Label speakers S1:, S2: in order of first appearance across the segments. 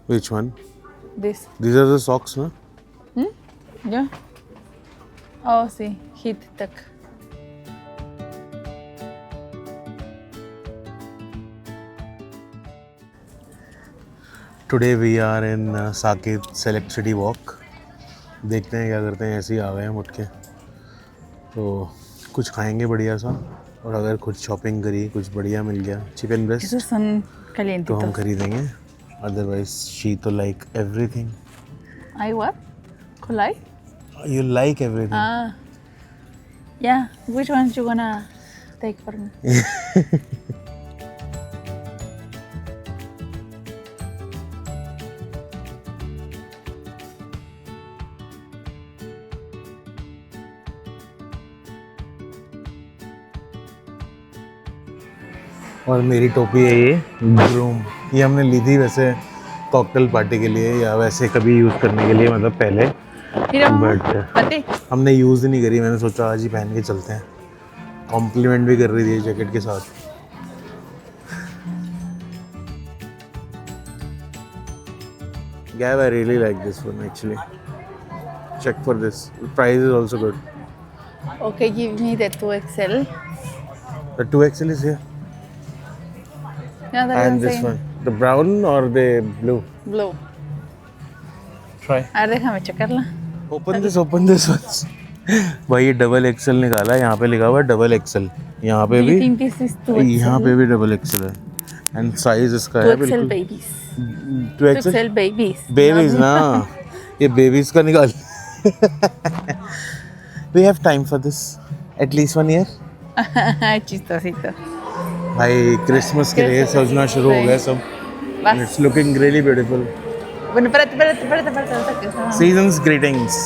S1: Which one?
S2: This.
S1: These are the socks, no?
S2: Yeah. Oh, sí. Heat tech.
S1: Today we are in Saket Select City Walk. देखते हैं क्या करते हैं, ऐसे ही आ गए हैं उठ के। तो कुछ खाएंगे बढ़िया सा, और अगर कुछ शॉपिंग करी, कुछ बढ़िया मिल गया cheap and
S2: Esos
S1: best,
S2: son
S1: तो
S2: calientitos.
S1: हम खरीदेंगे। अदरवाइज शी तो like everything.
S2: I what? Kolai?
S1: You like everything.
S2: Ah. Yeah. Which ones you gonna take for me?
S1: और मेरी टोपी है ये ग्रूम। ये हमने ली थी वैसे कॉकटेल पार्टी के लिए, या वैसे कभी यूज़ करने के लिए, मतलब पहले।
S2: Mira, mamá.
S1: But
S2: Pati.
S1: हमने यूज़ ही नहीं करी। मैंने सोचा आज ही पहन के चलते हैं। कॉम्प्लीमेंट भी कर रही थी जैकेट के साथ। Gav, I really like this one actually. Check for this. The price is also good.
S2: Okay, give me the 2XL.
S1: The 2XL is here.
S2: Yeah, that
S1: And
S2: is
S1: this
S2: insane.
S1: one. The brown or the blue?
S2: Blue.
S1: Try.
S2: A ver, déjame checarla.
S1: Open this once. भाई ये double XL निकाला है, यहाँ पे लिखा हुआ है double XL, यहाँ पे
S2: Do you
S1: भी,
S2: think this is 2XL?
S1: यहाँ पे भी डबल एक्सेल है। एंड साइज इसका है
S2: 2XL
S1: बिल्कुल
S2: babies.
S1: 2XL
S2: 2XL babies.
S1: Babies ना, ये बेबीज का निकाल। We have time for this at least 1 year।
S2: Chistosito.
S1: भाई क्रिसमस के लिए सजना शुरू हो गया सब।
S2: Vas.
S1: It's looking really beautiful.
S2: Bueno, espérate. ahorita que está-
S1: season's greetings.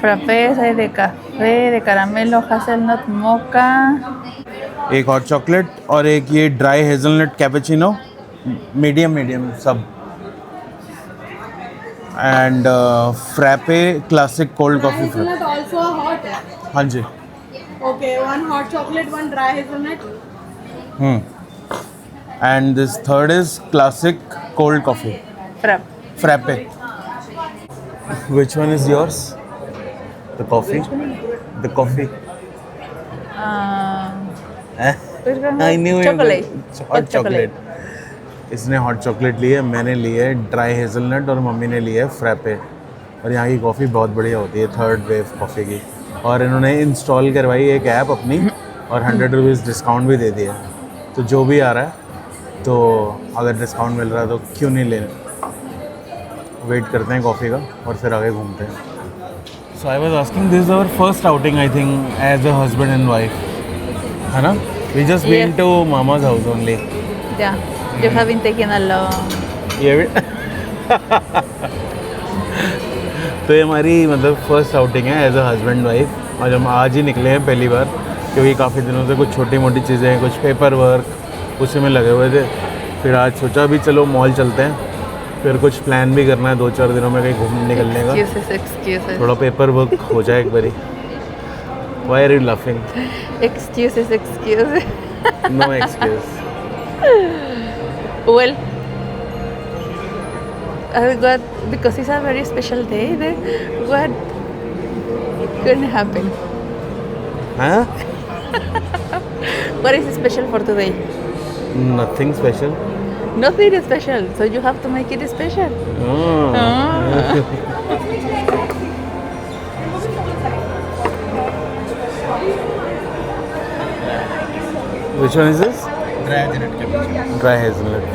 S2: Frappés hay de café, de caramelo, hazelnut, mocha.
S1: एक हॉट चॉकलेट और एक ये ड्राई हेजलनट कैपेचिनो, मीडियम सब। And frappe classic cold coffee.
S3: Hazelnut also a hot.
S1: हाँ जी।
S3: Okay, one hot chocolate, one dry hazelnut.
S1: And this third is classic cold coffee
S2: Frapp.
S1: Frappe. Which one is yours? The coffee. The coffee.
S2: Which one?
S1: I knew
S2: Chocolate.
S1: Hot chocolate. इसने hot chocolate ली है, मैंने ली है dry hazelnut, और mummy ने ली है frappe. और यहाँ की कॉफ़ी बहुत बढ़िया होती है, थर्ड वेव कॉफ़ी की। और इन्होंने इंस्टॉल करवाई एक ऐप अपनी, और 100 रुपीज़ डिस्काउंट भी दे दिया। तो जो भी आ रहा है, तो अगर डिस्काउंट मिल रहा है तो क्यों नहीं लेना। वेट करते हैं कॉफ़ी का और फिर आगे घूमते हैं। So I was asking, this is our first outing I think as a husband and wife, है ना? We just been to mama's house only.
S2: Yeah, you haven't taken a long.
S1: ये भी तो ये हमारी मतलब फर्स्ट आउटिंग है as a husband wife, और हम आज ही निकले हैं पहली बार, क्योंकि काफ़ी दिनों से कुछ छोटी मोटी चीज़ें, कुछ पेपर वर्क उसी में लगे हुए थे। फिर आज सोचा भी चलो मॉल चलते हैं, फिर कुछ प्लान भी करना है 2-4 दिनों में कहीं घूमने निकलने का।
S2: Excuses.
S1: थोड़ा पेपर वर्क हो जाए एक बारी। Why are you laughing?
S2: Excuses.
S1: No excuse.
S2: Well, what, because it's a very special day, then what gonna happen?
S1: हाँ?
S2: What is special for today?
S1: Nothing special.
S2: Nothing is special, so you have to make it special.
S1: Which one is this? Dry hazelnut.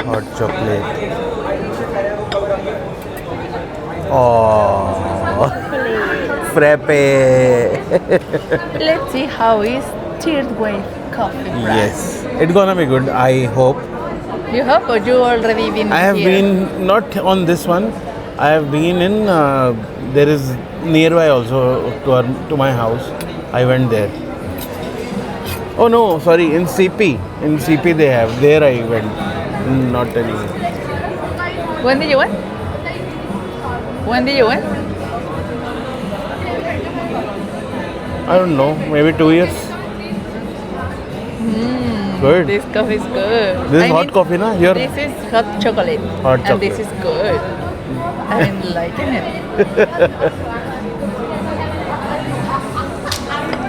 S1: Hot chocolate. Oh, frappe.
S2: Let's see how is third wave coffee price.
S1: Yes, it's gonna be good. I hope.
S2: You hope, or you already been
S1: I have
S2: here?
S1: been not on this one. I have been in. There is nearby also to my house. I went there. Oh no, sorry, in CP. In CP they have. There I went. Not anywhere.
S2: When did you went? When did you went?
S1: I don't know, maybe 2 years. Good.
S2: This coffee is good.
S1: This is hot coffee, na? Here.
S2: This is hot chocolate.
S1: Hot
S2: And this
S1: chocolate.
S2: is good. I'm liking it.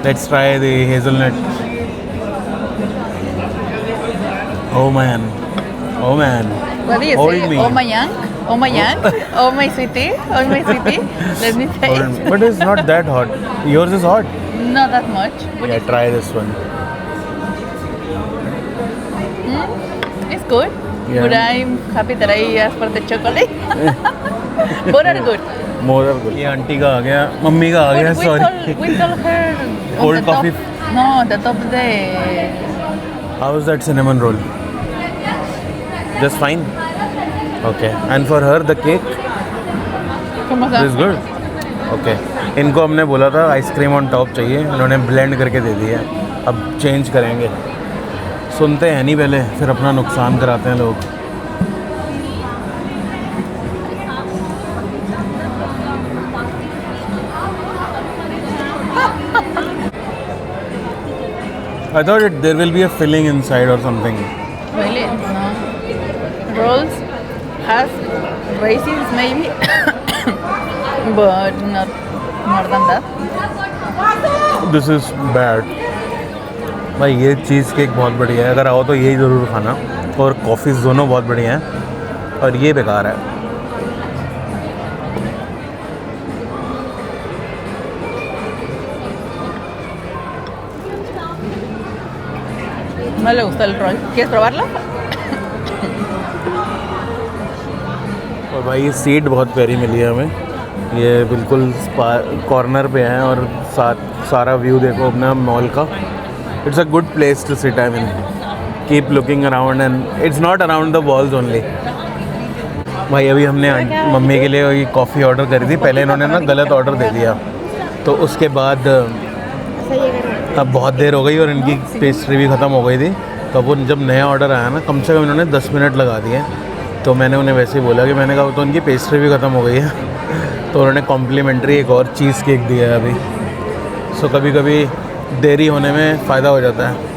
S1: Let's try the hazelnut. Oh man. Oh man.
S2: What do you
S1: Hold
S2: say?
S1: me.
S2: Oh my young? Oh my young? Oh my sweetie? Oh my sweetie? Let me
S1: Hold
S2: taste.
S1: me. But it's not that hot. Yours is hot.
S2: Not that much. But
S1: Yeah, try this one.
S2: it's good.
S1: Yeah.
S2: But I'm happy that I asked for the chocolate. Both are good.
S1: More of good. ये aunty का आ गया, mummy का आ गया,
S2: But
S1: sorry.
S2: we told her on
S1: Cold
S2: the
S1: coffee.
S2: top. No, the top the
S1: How is that cinnamon roll? Just fine. Okay. And for her the cake
S2: ¿Cómo
S1: is
S2: está?
S1: good. Okay. इनको हमने बोला था ice cream on top चाहिए, इन्होंने blend करके दे दिया। अब change करेंगे। सुनते हैं नहीं पहले, फिर अपना नुकसान कराते हैं लोग। I thought there will be a filling inside or something.
S2: Really? No. Rolls has raisins maybe, but not more than that.
S1: This is bad. भाई ये चीज़ केक बहुत बढ़िया है, अगर आओ तो यही ज़रूर खाना। और कॉफ़ीज़ दोनों बहुत बढ़िया हैं, और ये बेकार है।
S2: No le gustó el roll. ¿Quieres probarlo?
S1: और भाई ये सीट बहुत प्यारी मिली है हमें, ये बिल्कुल कॉर्नर पे है, और सारा व्यू देखो अपना मॉल का। It's a good place to sit, I mean keep looking around, and it's not around the walls only. भाई अभी हमने मम्मी के लिए ये कॉफ़ी ऑर्डर करी थी, पहले इन्होंने ना गलत ऑर्डर दे दिया, तो उसके बाद अब बहुत देर हो गई और इनकी पेस्ट्री भी ख़त्म हो गई थी। तो वो जब नया ऑर्डर आया ना, कम से कम इन्होंने 10 मिनट लगा दिए। तो मैंने उन्हें वैसे ही बोला कि मैंने कहा तो उनकी पेस्ट्री भी ख़त्म हो गई है, तो उन्होंने कॉम्प्लीमेंट्री एक और चीज़ केक दिया है अभी। सो कभी कभी देरी होने में फ़ायदा हो जाता है।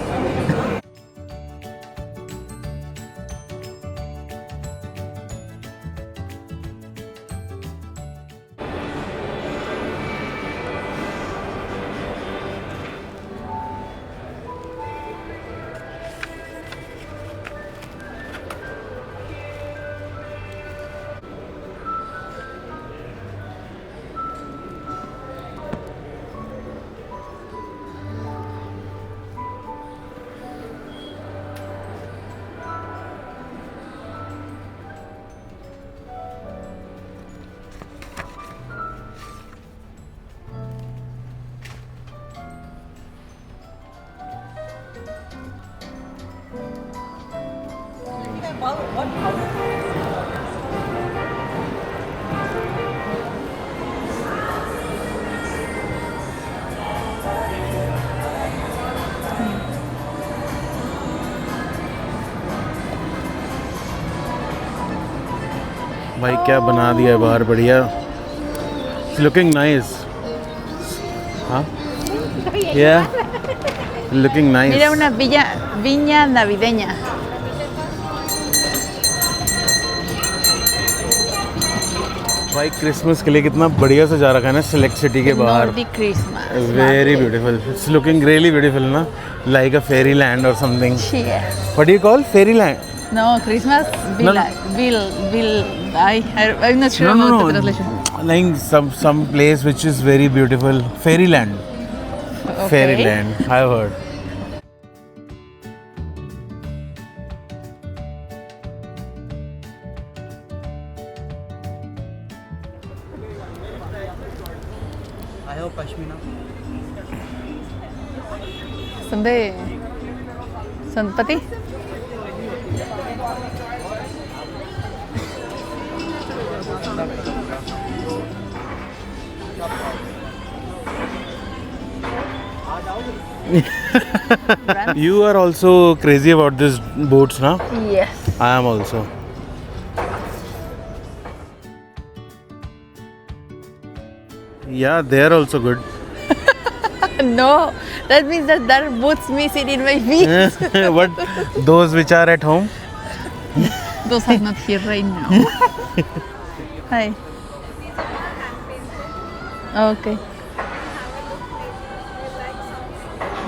S1: भाई क्या बना दिया है बाहर, बढ़िया, लुकिंग नाइस। हाँ, या looking nice.
S2: Mira una viña navideña.
S1: भाई क्रिसमस के लिए कितना बढ़िया सजा रखा है ना सिलेक्ट सिटी के बाहर।
S2: Nordic Christmas.
S1: Very beautiful, it's looking really beautiful ना, लाइक अ फेरी लैंड और something.
S2: Yes.
S1: What do you call fairy land?
S2: No, Christmas
S1: No,
S2: villa. I'm not sure
S1: No,
S2: about
S1: no,
S2: the
S1: no.
S2: translation.
S1: Like some place which is very beautiful. Fairyland.
S2: Okay.
S1: Fairyland. I've heard.
S4: I have pashmina.
S2: Sunday. Sanpati?
S1: You are also crazy about these boats, na?
S2: Yes.
S1: I am also. Yeah, they are also good.
S2: No, that means that there are boots missing in my feet.
S1: But those which are at home,
S2: Those are not here right now. Hi. Okay.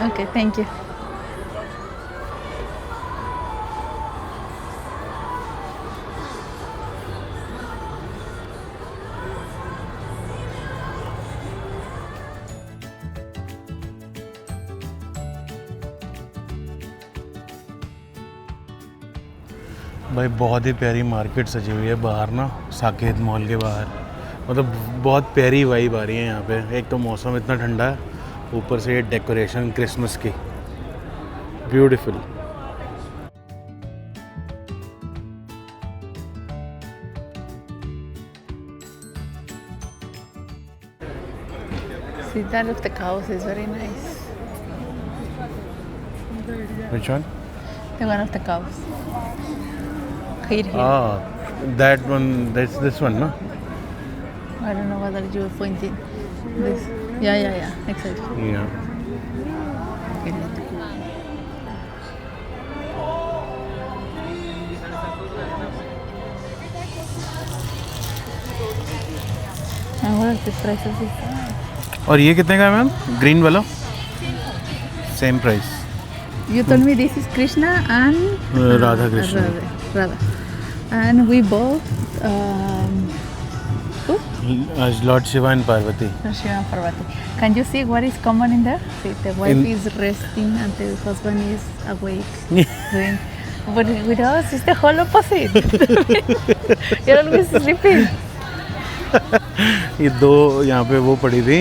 S2: Okay, thank you.
S1: भाई बहुत ही प्यारी market सजी हुई है बाहर ना, Saket mall के बाहर। मतलब बहुत प्यारी वाइब आ रही है यहाँ पे। एक तो मौसम इतना ठंडा है, ऊपर से ये डेकोरेशन क्रिसमस की, beautiful.
S2: See, that of the cows is very nice.
S1: Which one?
S2: The one of the cows. Here.
S1: Ah, that one. That's this one, no?
S2: I don't know whether you were pointing. This. Yeah. Exactly.
S1: Yeah.
S2: And what are the prices?
S1: और ये कितने का है ma'am? Green वाला? Same price.
S2: You told me this is Krishna and
S1: Radha Krishna.
S2: Radha. And we bought who?
S1: Lord Shiva and Parvati.
S2: Shiva and Parvati. Can you see what is common in there? See, the wife
S1: In-
S2: is resting and the husband is awake. Doing, but with us, it's the whole opposite. You're always sleeping.
S1: ये दो यहाँ पे वो पड़ी थी,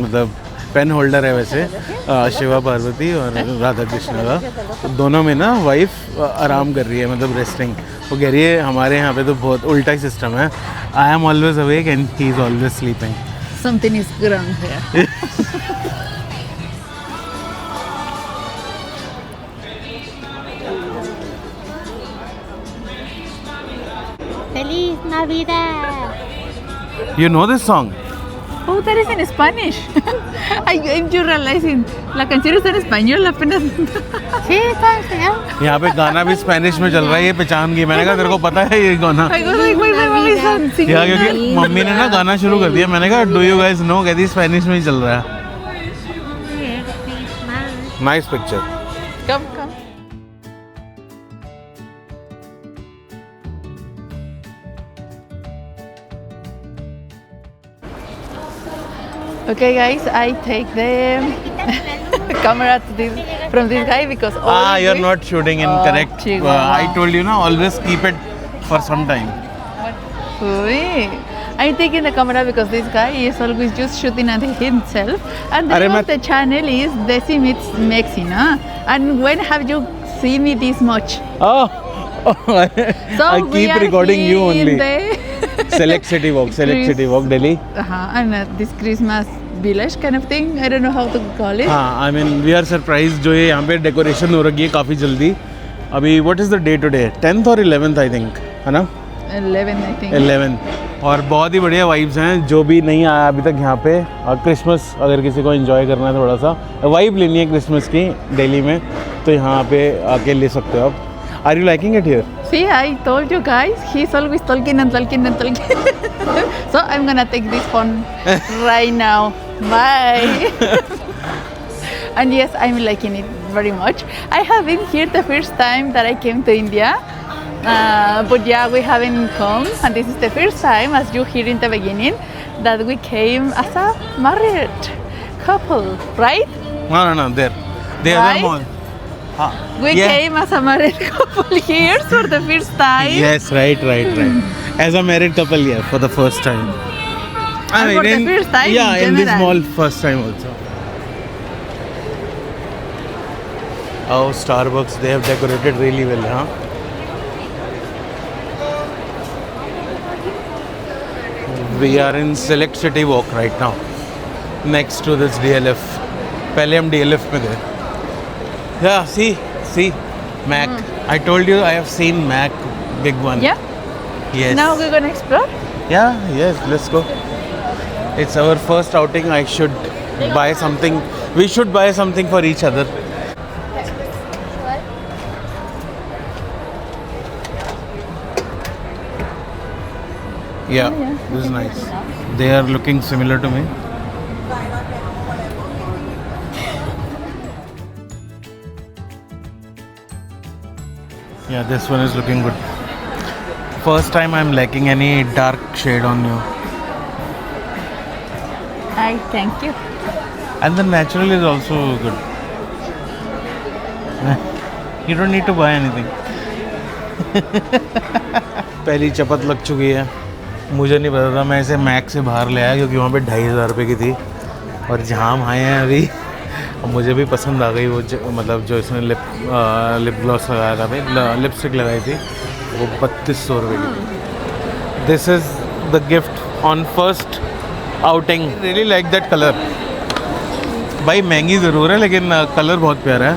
S1: मतलब pen holder है वैसे, शिवा पार्वती और राधा कृष्ण का। तो दोनों में ना वाइफ आराम कर रही है, मतलब रेस्टिंग। वो कह रही है हमारे यहाँ पे तो बहुत उल्टा ही सिस्टम है, I am always awake and he is always sleeping.
S2: Something is wrong here.
S3: Feliz Navidad.
S1: You know this song?
S2: Oh, that is in Spanish. I'm just realizing. La canción está en español apenas.
S3: Sí, está en español.
S1: यहाँ पे गाना भी Spanish में चल रहा है, ये पहचान गई। मैंने कहा तेरे को पता है ये गाना?
S2: I was like, why my mom is singing?
S1: या क्योंकि मम्मी ने ना गाना शुरू कर दिया। मैंने कहा डू यू गाइस नो? कहती स्पेनिश में ही चल रहा है। Nice picture.
S2: Come. Okay, guys, I take the camera from this guy because
S1: You're not shooting in correct.
S2: Chihuahua.
S1: I told you na, always keep it for some time.
S2: I'm taking the camera because this guy is always just shooting at himself, and the name of the channel is Desi Meets Mexi, no? And when have you seen me this much?
S1: Oh,
S2: So
S1: I
S2: we
S1: keep
S2: are
S1: recording you
S2: here in
S1: only.
S2: the
S1: Select City Walk, Delhi.
S2: and this Christmas village kind of thing. I don't know how to call it.
S1: हाँ, I mean we are surprised जो ये यहाँ पे decoration हो रखी है काफ़ी जल्दी। अभी what is the day today? 10th or 11th I think, है ना?
S2: 11, I think.
S1: 11। और बहुत ही बढ़िया वाइब्स हैं। जो भी नहीं आया अभी तक यहाँ पे, और क्रिसमस अगर किसी को एंजॉय करना है, थोड़ा सा वाइब लेनी है क्रिसमस की दिल्ली में, तो यहाँ पे आके ले सकते हो आप। Are you liking it here?
S2: See, I told you guys, he's always talking. So I'm gonna take this phone right now. Bye. And yes, I'm liking it very much. I have been here the first time that I came to India. But yeah, we haven't come, and this is the first time, as you heard in the beginning, that we came as a married couple, right?
S1: No, there. The
S2: Right?
S1: other mall.
S2: We
S1: Yeah.
S2: came as a married couple here for the first time.
S1: Yes, right. As a married couple, yeah, for the first time.
S2: And for the first time
S1: yeah,
S2: in
S1: in this
S2: general.
S1: mall, first time also. Oh, Starbucks, they have decorated really well, huh? We are in Select City Walk right now, next to this DLF. पहले हम DLF में थे. Yeah, see, Mac. I told you I have seen Mac, big one.
S2: Yeah.
S1: Yes.
S2: Now we're gonna explore.
S1: Yeah, yes, let's go. It's our first outing. I should buy something. We should buy something for each other. Yeah, this is nice. They are looking similar to me. Yeah, this one is looking good. First time I'm lacking any dark shade on you.
S2: I thank you.
S1: And the natural is also good. You don't need to buy anything. पहली चपत लग चुकी है. मुझे नहीं पता था, मैं इसे मैक से बाहर ले आया क्योंकि वहाँ पे 2500 रुपये की थी. और जहाँ हम आए हैं अभी, मुझे भी पसंद आ गई वो मतलब जो इसने लिप ग्लॉस लगाया था, भाई लिपस्टिक लगाई थी, वो 3200 रुपये की थी. This is the gift on first outing. Really like that colour. भाई महंगी ज़रूर है लेकिन कलर बहुत प्यारा है.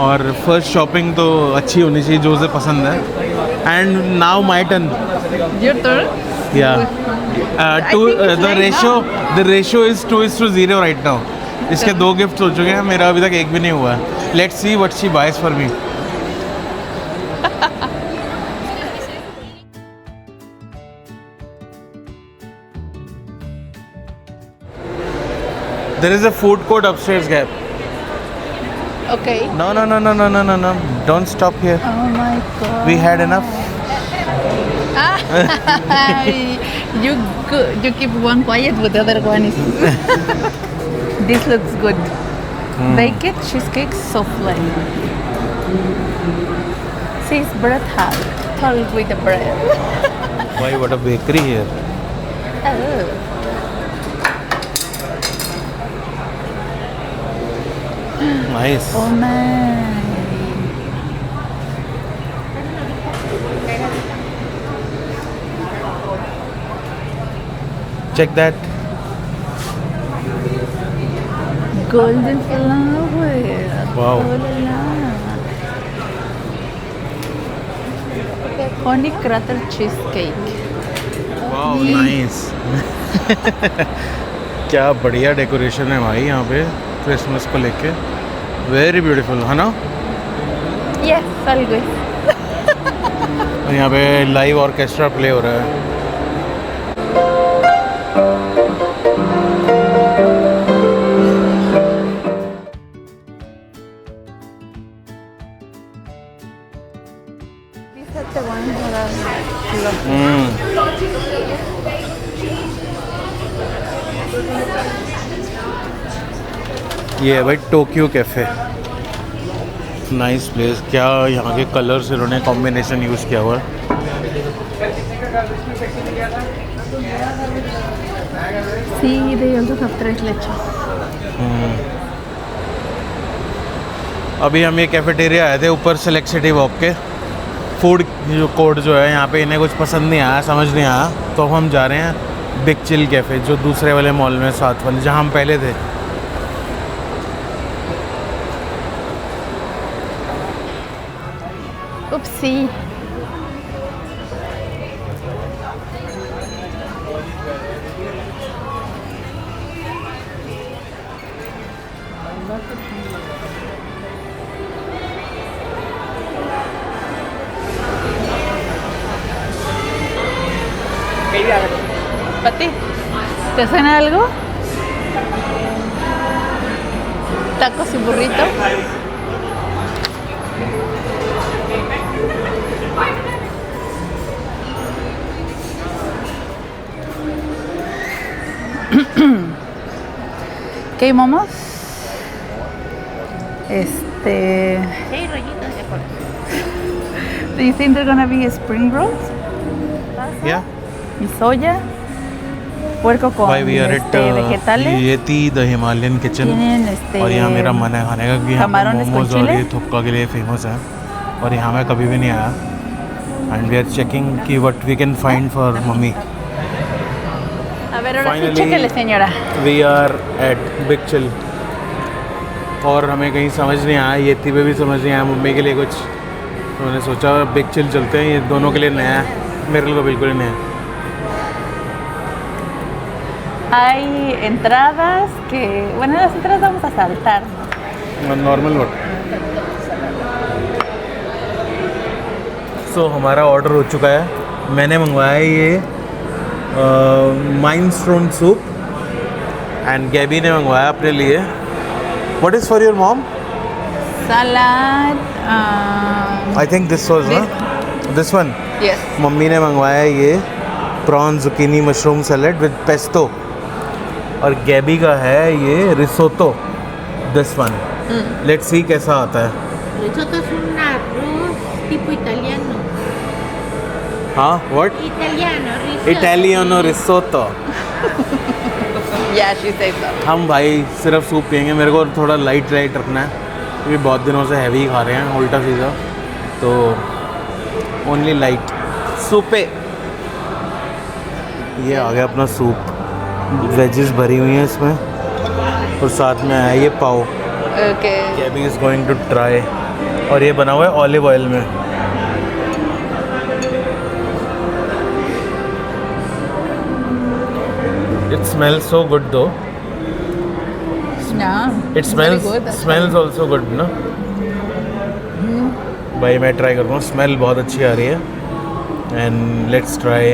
S1: और फर्स्ट शॉपिंग तो अच्छी होनी चाहिए जो उसे पसंद है. And now my turn.
S2: Your turn.
S1: Yeah. The ratio is 2:0 right now. इसके 2 गिफ्ट हो चुके हैं, मेरा अभी तक एक भी नहीं हुआ है. Let's see what she buys for me. There is a food court upstairs, Gab.
S2: Okay.
S1: No. Don't stop here.
S2: Oh my god.
S1: We had enough.
S2: You keep one quiet, but the other one is. This looks good. Bake it, cheesecake, souffle. Says bread tall with the bread.
S1: Why, what a bakery here.
S2: Oh.
S1: Nice.
S2: Oh my.
S1: Check that.
S2: Golden flower.
S1: Wow.
S2: Oh la la. Honey cracker cheesecake.
S1: Wow, nice. क्या बढ़िया decoration है भाई यहाँ पे Christmas को लेके. Very beautiful है ना.
S2: Yes, all good.
S1: और यहाँ पे लाइव ऑर्केस्ट्रा प्ले हो रहा है.
S2: These are the ones that are lovely.
S1: ये है भाई टोक्यो कैफ़े. Nice place. क्या यहाँ के कलर्स इन्होंने कॉम्बिनेशन यूज़ किया हुआ है.
S2: See, they also have tres leches.
S1: अभी हम ये कैफेटेरिया आए थे ऊपर सेलेक्ट सिटी वॉक के. फूड जो कोर्ट जो है यहाँ पे इन्हें कुछ पसंद नहीं आया, समझ नहीं आया, तो हम जा रहे हैं बिग चिल कैफ़े जो दूसरे वाले मॉल में साथ वाले जहाँ हम पहले थे.
S2: Oopsie. Pati, ¿te suena algo? Tacos y burrito. ¿Qué momos? Do you think they're gonna be spring rolls?
S1: Yeah.
S2: Y soya, puerco con
S1: Why we are at
S2: vegetales.
S1: Yeti the Himalayan kitchen.
S2: Tienen
S1: और यहाँ मेरा मन है खाने का क्योंकि यहाँ
S2: camarones con
S1: momos और
S2: chile.
S1: ये थुक्का के लिए फेमस है और यहाँ मैं कभी भी नहीं आया. एंड वी आर चेकिंग कि what we can find for mummy.
S2: A ver, ahora sí,
S1: Finally.
S2: chéquele, señora.
S1: We are at Big Chill. और हमें कहीं समझ नहीं आया, ये थी भी समझ नहीं आया मम्मी के लिए कुछ, तो मैंने सोचा बिग चिल चलते हैं, ये दोनों के लिए नया है, मेरे लिए तो बिल्कुल ही नया है।
S2: Hay entradas que, bueno, las entradas vamos a saltar.
S1: Normal mode. So हमारा ऑर्डर हो चुका है, मैंने मंगवाया ये माइनस्टोन सूप एंड गैबी ने मंगवाया अपने लिए। What is for your mom?
S2: Salad.
S1: I think this was ना दिस वन।
S2: Yes.
S1: मम्मी ने मंगवाया ये prawn zucchini mushroom salad with pesto, और गैबी का है ये risotto, this one. Let's see कैसा आता है।
S3: Risotto es un arroz tipo italiano.
S1: हाँ व्हाट?
S3: Italiano, risotto.
S1: इटालियनो risotto.
S2: Yeah, she said that.
S1: हम भाई सिर्फ सूप पियेंगे, मेरे को थोड़ा लाइट रखना है क्योंकि बहुत दिनों से हैवी खा रहे हैं उल्टा सीधा, तो ओनली लाइट सूपे। ये आ गया अपना सूप, वेजेस भरी हुई हैं इसमें और साथ में आया ये पाव।
S2: Okay.
S1: Gabby is going to try, और ये बना हुआ है ऑलिव ऑयल में। It smells so good though,
S2: Yeah.
S1: It smells also good ना। भाई मैं ट्राई कर रहा हूँ, स्मेल बहुत अच्छी आ रही है, and let's try.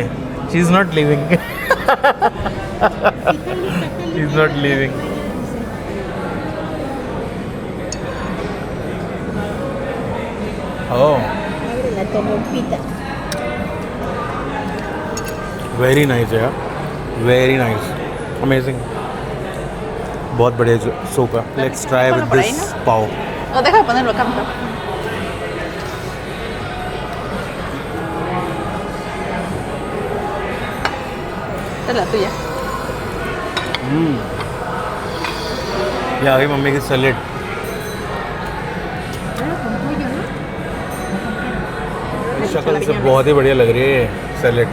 S1: She is not living, she is not living. Oh,
S3: Abre la torrompita.
S1: very nice यार, very nice, amazing, बहुत बढ़िया सूप है। Let's try with this pav.
S2: No, deja de ponerlo acá mejor. Esta es la tuya.
S1: ये आ गई mummy की salad. शक्ल से बहुत ही बढ़िया लग रही है ये salad.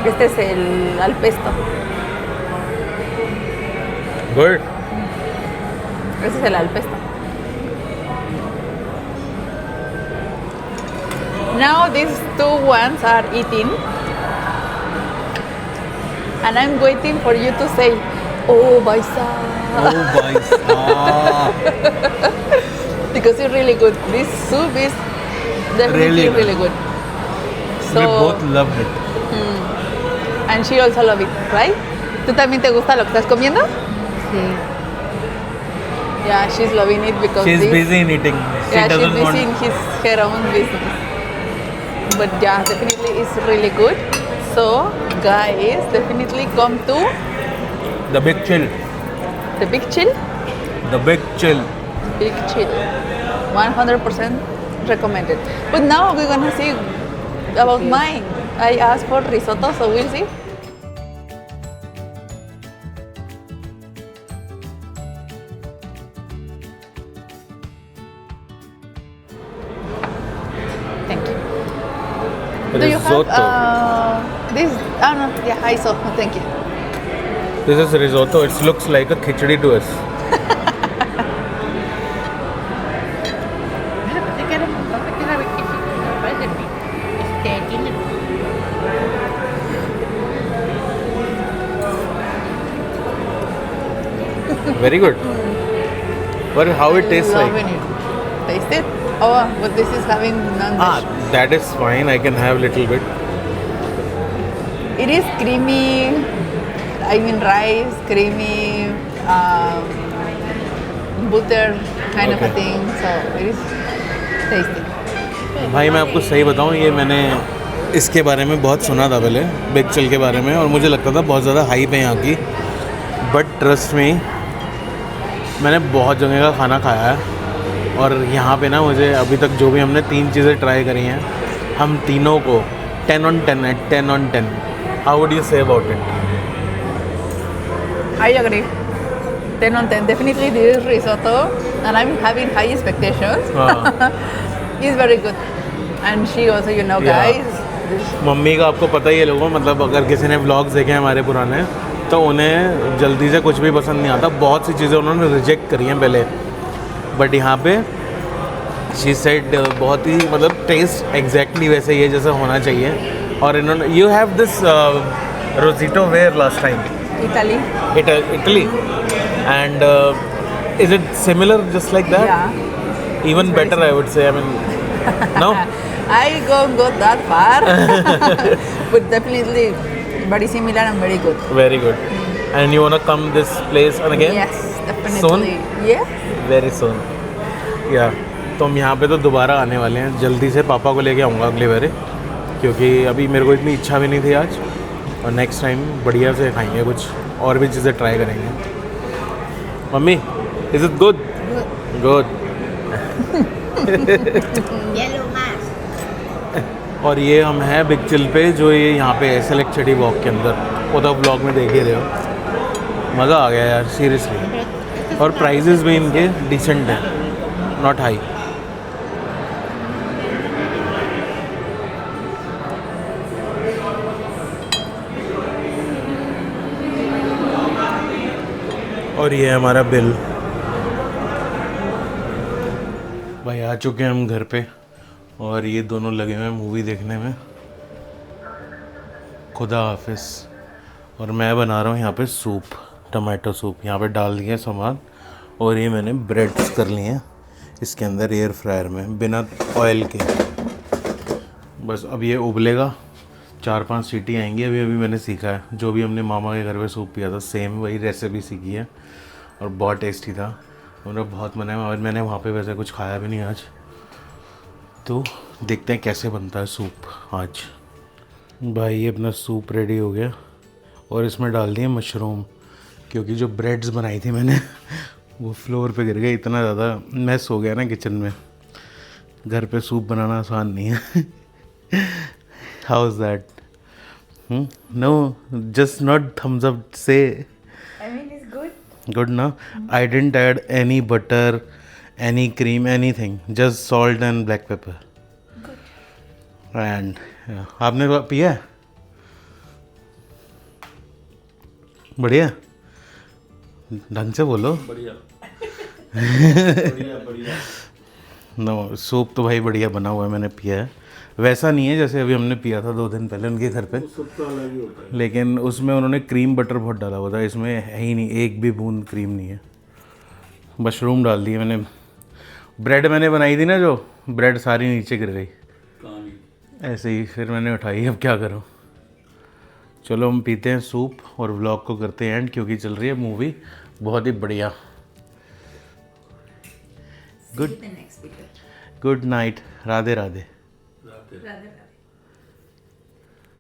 S2: Este es el al pesto.
S1: Good.
S2: Este es el al pesto. Now these two ones are eating. And I'm waiting for you to say, oh, Baisa.
S1: Oh भाई साहब,
S2: Because it's really good. This soup is definitely
S1: Really
S2: really,
S1: good.
S2: good.
S1: we both loved it.
S2: And she also love it, right? ¿Tú también te gusta lo que estás comiendo?
S3: Sí.
S2: Yeah, she's loving it because
S1: She's
S2: this,
S1: busy in eating. She
S2: yeah, she's
S1: doesn't
S2: busy
S1: want.
S2: in her own business. But yeah, definitely it's really good. So guys, definitely come to
S1: The big chill.
S2: the Big Chill.
S1: The big chill.
S2: Big Chill. 100% recommended. But now we're gonna see about mine. I asked for risotto, so we'll see. Thank you. Do you
S1: Risotto.
S2: have this? Oh no, yeah, I saw. Thank you.
S1: This is risotto. It looks like a khichdi to us.
S3: Te queda un montón, te queda riquísimo. Me parece que tiene.
S1: Very good. But how it tastes like?
S2: Loving it. Taste it? Oh, but this is having non-veg.
S1: That is fine. I can have little bit.
S2: It is creamy. I mean, rice, creamy, butter kind of a
S1: Okay.
S2: thing. So it is tasty.
S1: भाई मैं आपको सही बताऊं, ये मैंने इसके बारे में बहुत सुना था पहले, बिग चिल के बारे में, और मुझे लगता था बहुत ज़्यादा हाइप है यहाँ की। बट ट्रस्ट में मैंने बहुत जगह का खाना खाया है, और यहाँ पे ना मुझे अभी तक जो भी हमने 3 चीज़ें ट्राई करी हैं, हम तीनों को 10 on 10 है, 10 on 10। How would you say about it?
S2: I agree. 10 on 10. Definitely this is risotto, and I'm having high expectations. It's very good. And she also, you know,
S1: Yeah.
S2: guys,
S1: mummy का आपको पता ही है लोगों, मतलब अगर किसी ने व्लॉग्स देखे हैं हमारे पुराने तो उन्हें जल्दी से कुछ भी पसंद नहीं आता, बहुत सी चीज़ें उन्होंने रिजेक्ट करी हैं पहले, बट यहाँ पे शी सेड बहुत ही मतलब टेस्ट एग्जैक्टली वैसे ही है जैसा होना चाहिए। और इन्होंने you have this risotto where last time
S2: Italy.
S1: Italy and is it similar just like that?
S2: Yeah.
S1: Even better I would say, I mean no?
S2: I don't go that far, but definitely very similar and very good.
S1: Very good. And you wanna come this place and again?
S2: Yes, definitely.
S1: Soon?
S2: Yes.
S1: Very soon. Yeah. तो हम यहाँ पे तो दोबारा आने वाले हैं, जल्दी से पापा को लेके आऊँगा अगली बार, क्योंकि अभी मेरे को इतनी इच्छा भी नहीं थी आज, और नेक्स्ट टाइम बढ़िया से खाएंगे, कुछ और भी चीज़ें ट्राई करेंगे। Mummy is it good? Good. और ये हम हैं बिग चिल पे, जो ये यहाँ पे है सेलेक्ट सिटी वॉक के अंदर, वो तो ब्लॉग में देख ही रहे हो। मज़ा आ गया यार सीरियसली, और प्राइजेस भी इनके डिसेंट हैं, नॉट हाई। और ये है हमारा बिल। भाई आ चुके हैं हम घर पे, और ये दोनों लगे हुए हैं मूवी देखने में। खुदा हाफिज़। और मैं बना रहा हूँ यहाँ पे सूप, टमाटो सूप। यहाँ पे डाल दिया सामान, और ये मैंने ब्रेड्स कर लिए हैं इसके अंदर एयर फ्रायर में बिना ऑयल के। बस अब ये उबलेगा, 4-5 सीटी आएंगी। अभी मैंने सीखा है, जो भी हमने मामा के घर पे सूप पिया था सेम वही रेसिपी सीखी है, और बहुत टेस्टी था। मेरा बहुत मन है, और मैंने वहाँ पे वैसे कुछ खाया भी नहीं आज, तो देखते हैं कैसे बनता है सूप आज। भाई ये अपना सूप रेडी हो गया, और इसमें डाल दिए मशरूम, क्योंकि जो ब्रेड्स बनाई थी मैंने वो फ्लोर पे गिर गई। इतना ज़्यादा मैस हो गया ना किचन में, घर पे सूप बनाना आसान नहीं है। How is that? No, just not thumbs up, say.
S2: I mean, it's good.
S1: Good, no? I didn't add any butter, any cream, anything. Just salt and black pepper.
S2: Good.
S1: And आपने पिया है? बढ़िया? ढंग से बोलो। बढ़िया। बढ़िया। नो, सूप तो भाई बढ़िया बना हुआ है, मैंने पिया है। वैसा नहीं है जैसे अभी हमने पिया था 2 दिन पहले उनके घर पे, लेकिन उसमें उन्होंने क्रीम बटर बहुत डाला हुआ था, इसमें है ही नहीं, एक भी बूंद क्रीम नहीं है। मशरूम डाल दिए मैंने। ब्रेड मैंने बनाई थी ना, जो ब्रेड सारी नीचे गिर गई ऐसे ही, फिर मैंने उठाई, अब क्या करूँ। चलो हम पीते हैं सूप और व्लॉग को करते हैं एंड, क्योंकि चल रही है मूवी बहुत ही बढ़िया। Good night, Radhe Radhe.
S2: Rather